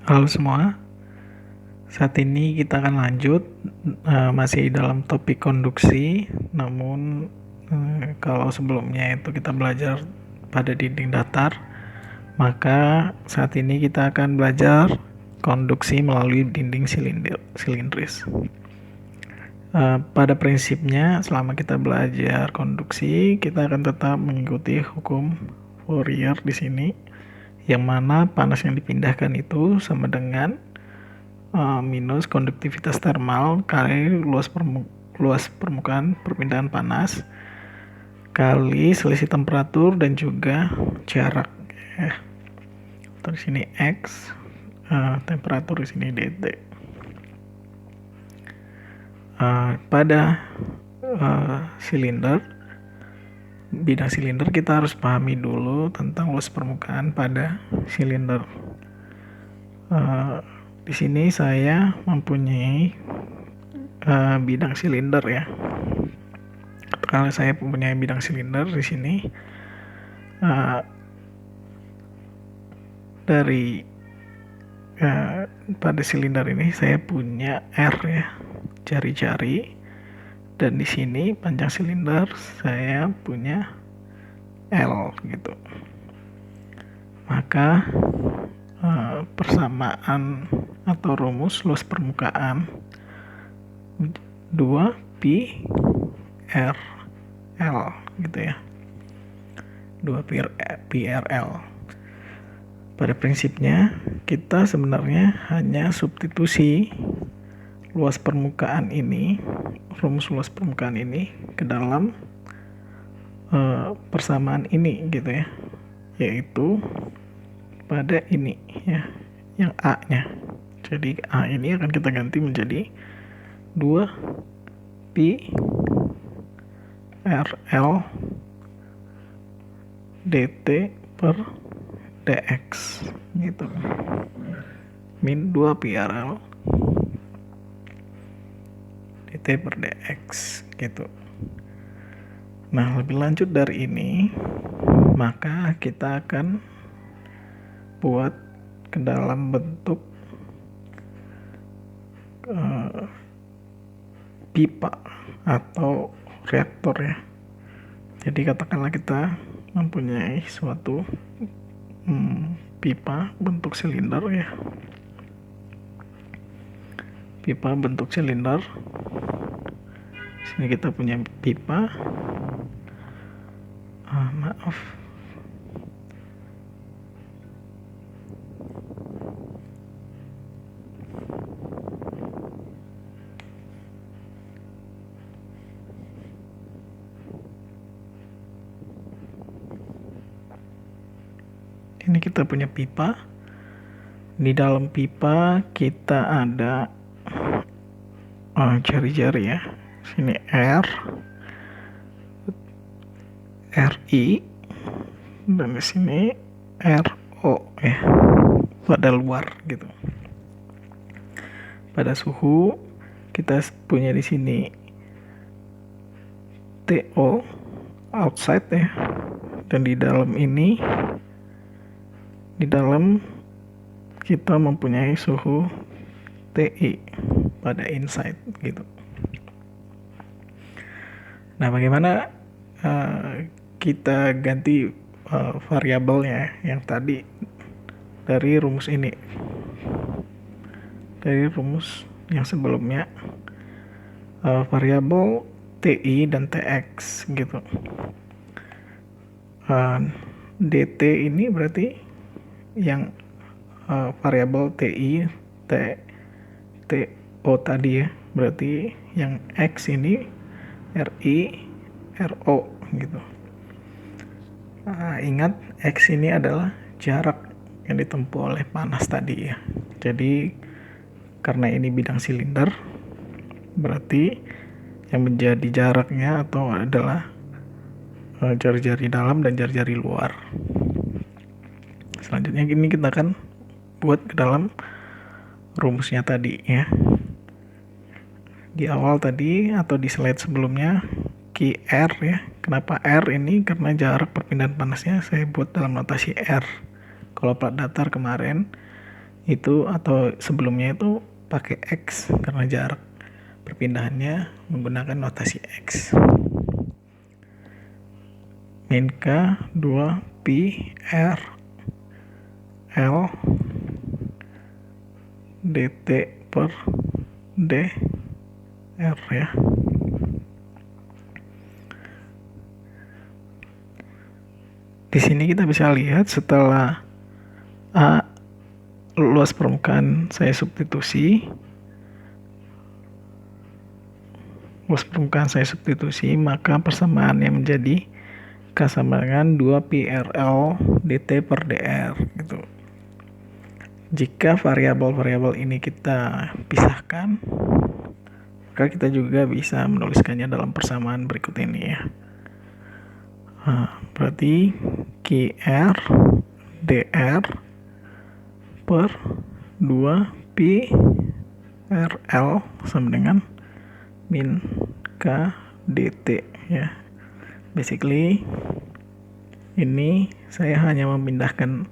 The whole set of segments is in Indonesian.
Halo semua, saat ini kita akan lanjut masih dalam topik konduksi, namun kalau sebelumnya itu kita belajar pada dinding datar, maka saat ini kita akan belajar konduksi melalui dinding silindris. Pada prinsipnya, selama kita belajar konduksi, kita akan tetap mengikuti hukum Fourier di sini, yang mana panas yang dipindahkan itu sama dengan minus konduktivitas termal kali luas permukaan perpindahan panas kali selisih temperatur dan juga jarak. Di sini X, temperatur di sini dt. Pada silinder, bidang silinder, kita harus pahami dulu tentang luas permukaan pada silinder. Di sini saya mempunyai bidang silinder ya. Kalau saya mempunyai bidang silinder di sini, dari pada silinder ini saya punya R ya, jari-jari, dan di sini panjang silinder saya punya L gitu. Maka persamaan atau rumus luas permukaan 2 pi r L gitu ya, 2 pi r L. Pada prinsipnya kita sebenarnya hanya substitusi luas permukaan ini, rumus luas permukaan ini ke dalam persamaan ini gitu ya, yaitu pada ini ya, yang A nya. Jadi A ini akan kita ganti menjadi 2 pi RL dt per dx gitu, min 2 pi RL dt per dx gitu. Nah, lebih lanjut dari ini, maka kita akan buat ke dalam bentuk pipa atau reaktor ya. Jadi katakanlah kita mempunyai suatu pipa bentuk silinder ya. Pipa bentuk silinder. Sini kita punya pipa. Ini kita punya pipa. Di dalam pipa kita ada jari-jari ya. Sini R, RI, dan di sini RO ya, pada luar gitu. Pada suhu kita punya di sini TO, outside ya, dan di dalam ini, di dalam kita mempunyai suhu TI pada inside gitu. Nah, bagaimana kita ganti variabelnya yang tadi dari rumus ini, dari rumus yang sebelumnya, variabel TI dan TX gitu. DT ini berarti yang variabel TI, TO tadi ya, berarti yang X ini RI, RO gitu. Ingat, X ini adalah jarak yang ditempuh oleh panas tadi ya. Jadi karena ini bidang silinder, berarti yang menjadi jaraknya atau adalah jari-jari dalam dan jari-jari luar. Selanjutnya ini kita akan buat ke dalam rumusnya tadi ya. Di awal tadi atau di slide sebelumnya, QR ya. Kenapa R ini? Karena jarak perpindahan panasnya saya buat dalam notasi R. Kalau plat datar kemarin itu atau sebelumnya itu pakai X karena jarak perpindahannya menggunakan notasi X. Min K 2 pi R L dt per dr ya. Di sini kita bisa lihat setelah A luas permukaan saya substitusi, maka persamaannya menjadi K sama dengan 2 pi RL dt per dr gitu. Jika variabel-variabel ini kita pisahkan, maka kita juga bisa menuliskannya dalam persamaan berikut ini ya. Berarti QR dr per 2 pi RL sama dengan min K dt ya. Basically ini saya hanya memindahkan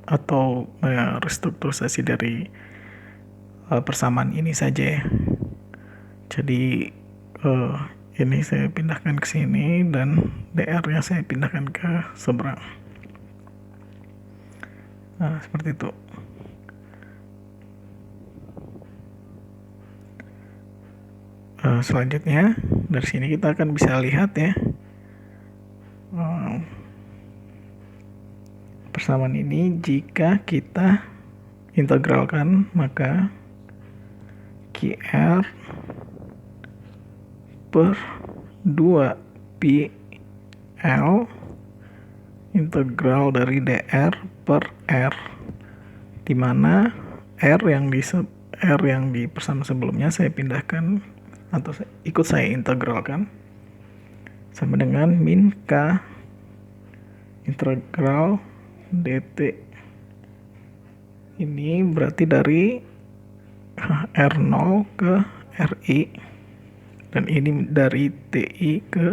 atau restrukturisasi dari persamaan ini saja ya. Jadi ini saya pindahkan ke sini dan DR-nya saya pindahkan ke seberang. Nah, seperti itu. Selanjutnya dari sini kita akan bisa lihat ya persamaan ini jika kita integralkan, maka QR per 2 pi L integral dari dr per R, di mana R yang di persamaan sebelumnya saya pindahkan atau ikut saya integralkan sama dengan min K integral dt. Ini berarti dari R0 ke RI, dan ini dari TI ke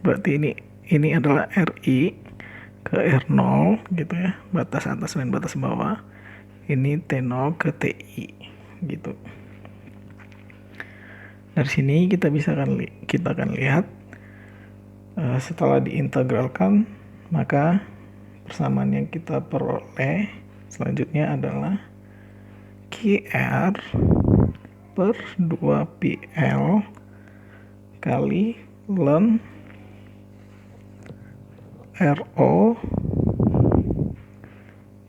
berarti ini adalah RI ke R0 gitu ya, batas atas dan batas bawah. Ini T0 ke TI gitu. Dari sini kita akan lihat setelah diintegralkan, maka persamaan yang kita peroleh selanjutnya adalah QR per 2 pi L kali ln RO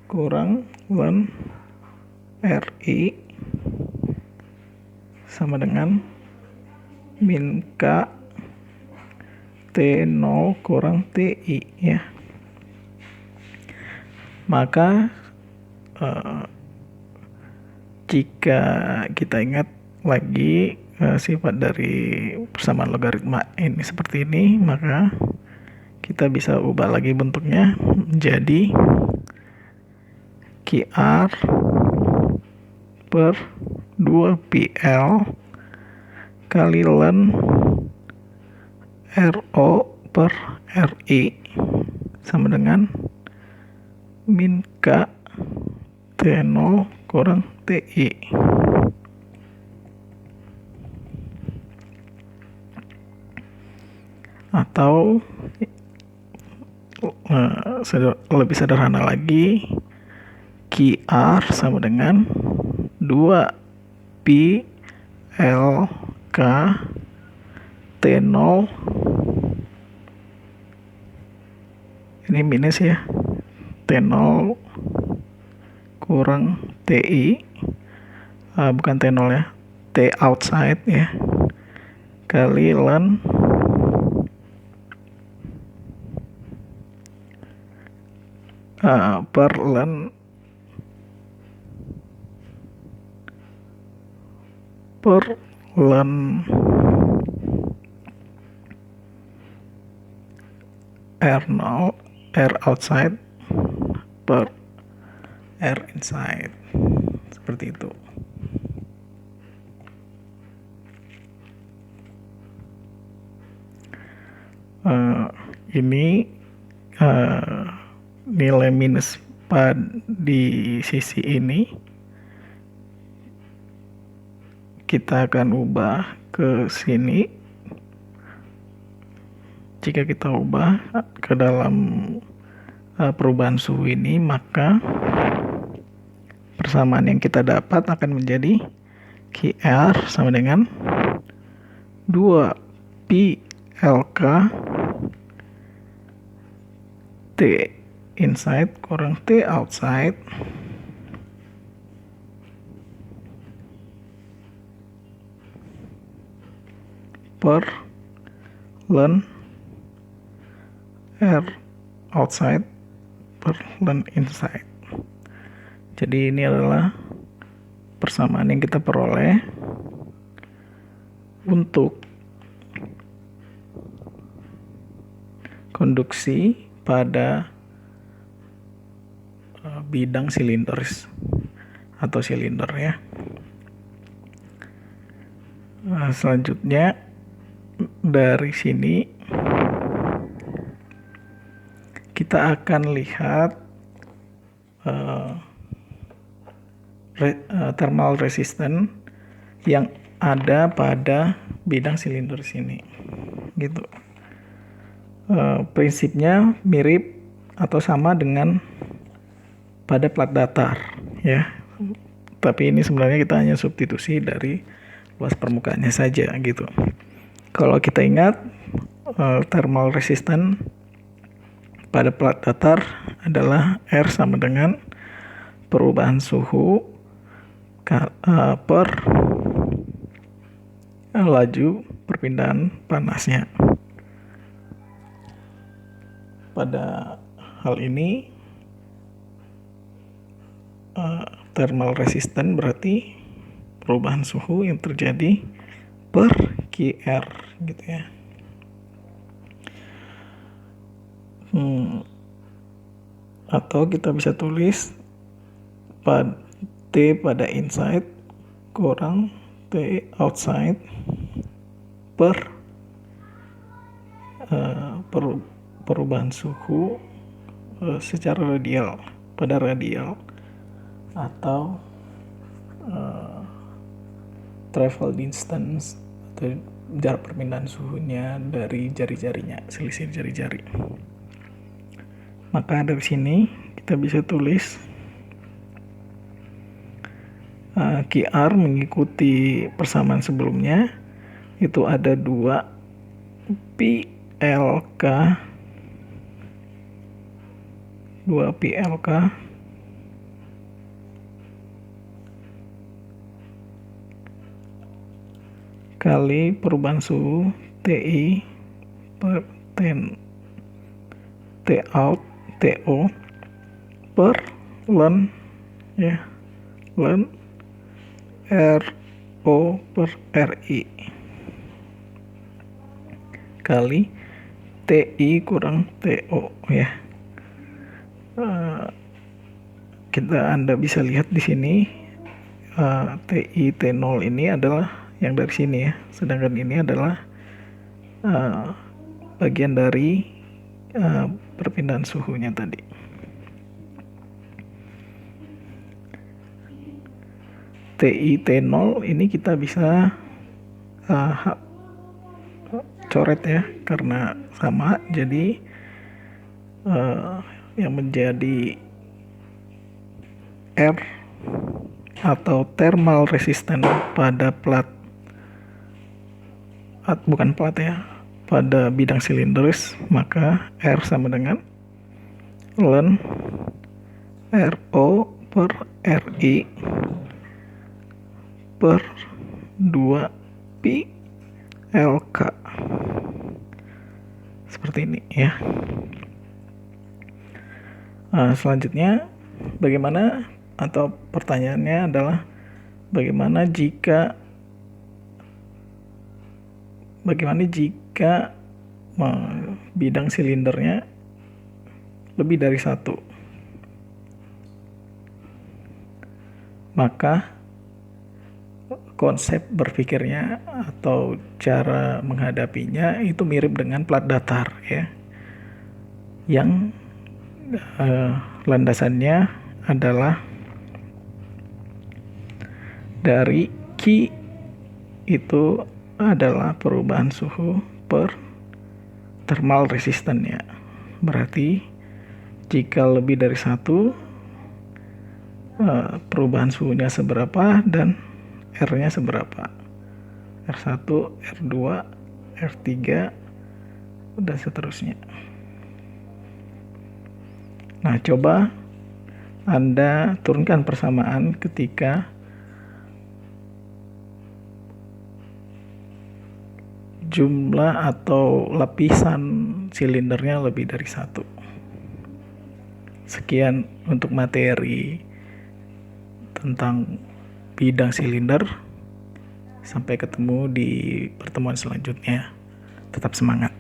kurang ln RI sama dengan min K T0 kurang TI ya. Maka jika kita ingat lagi sifat dari persamaan logaritma ini seperti ini, maka kita bisa ubah lagi bentuknya menjadi QR per 2 pi L kali ln RO per RI sama dengan min K T0 kurang TI. Atau lebih sederhana lagi, QR sama dengan 2 pi L K T0, ini minus ya, T0 kurang TI, bukan T0 ya, T outside ya, kali ln per ln R0 R outside per R inside, seperti itu. ini nilai minus di sisi ini kita akan ubah ke sini. Jika kita ubah ke dalam perubahan suhu ini, maka persamaan yang kita dapat akan menjadi QR sama dengan 2pi LK T inside kurang T outside per ln R outside per ln inside. Jadi ini adalah persamaan yang kita peroleh untuk konduksi pada bidang silindris atau silinder ya. Selanjutnya dari sini kita akan lihat thermal resistance yang ada pada bidang silinder sini gitu. Prinsipnya mirip atau sama dengan pada plat datar ya, tapi ini sebenarnya kita hanya substitusi dari luas permukaannya saja gitu. Kalau kita ingat thermal resistance pada plat datar adalah R sama dengan perubahan suhu per laju perpindahan panasnya. Pada hal ini thermal resistance berarti perubahan suhu yang terjadi per QR gitu ya. Atau kita bisa tulis T pada inside kurang T outside per perubahan suhu secara radial pada radial atau travel distance atau jarak perpindahan suhunya dari jari-jarinya, selisih jari-jari. Maka dari sini kita bisa tulis QR mengikuti persamaan sebelumnya itu ada 2pi LK kali perubahan suhu TI per TO per ln ya, ln RO per RI kali TI kurang TO ya. Anda bisa lihat di sini TI T0 ini adalah yang dari sini ya, sedangkan ini adalah bagian dari perpindahan suhunya tadi. TI T0 ini kita bisa coret ya, karena sama, jadi yang menjadi R atau thermal resistance pada pada bidang silindris, maka R sama dengan ln RO per RI per 2pi LK. Seperti ini ya. Selanjutnya bagaimana, atau pertanyaannya adalah bagaimana jika bidang silindernya lebih dari satu, maka konsep berpikirnya atau cara menghadapinya itu mirip dengan plat datar ya, yang landasannya adalah dari Q itu adalah perubahan suhu per thermal resistance-nya. Berarti jika lebih dari 1, perubahan suhunya seberapa dan R-nya seberapa. R1, R2, R3, dan seterusnya. Nah, coba Anda turunkan persamaan ketika jumlah atau lapisan silindernya lebih dari 1. Sekian untuk materi tentang bidang silinder. Sampai ketemu di pertemuan selanjutnya. Tetap semangat.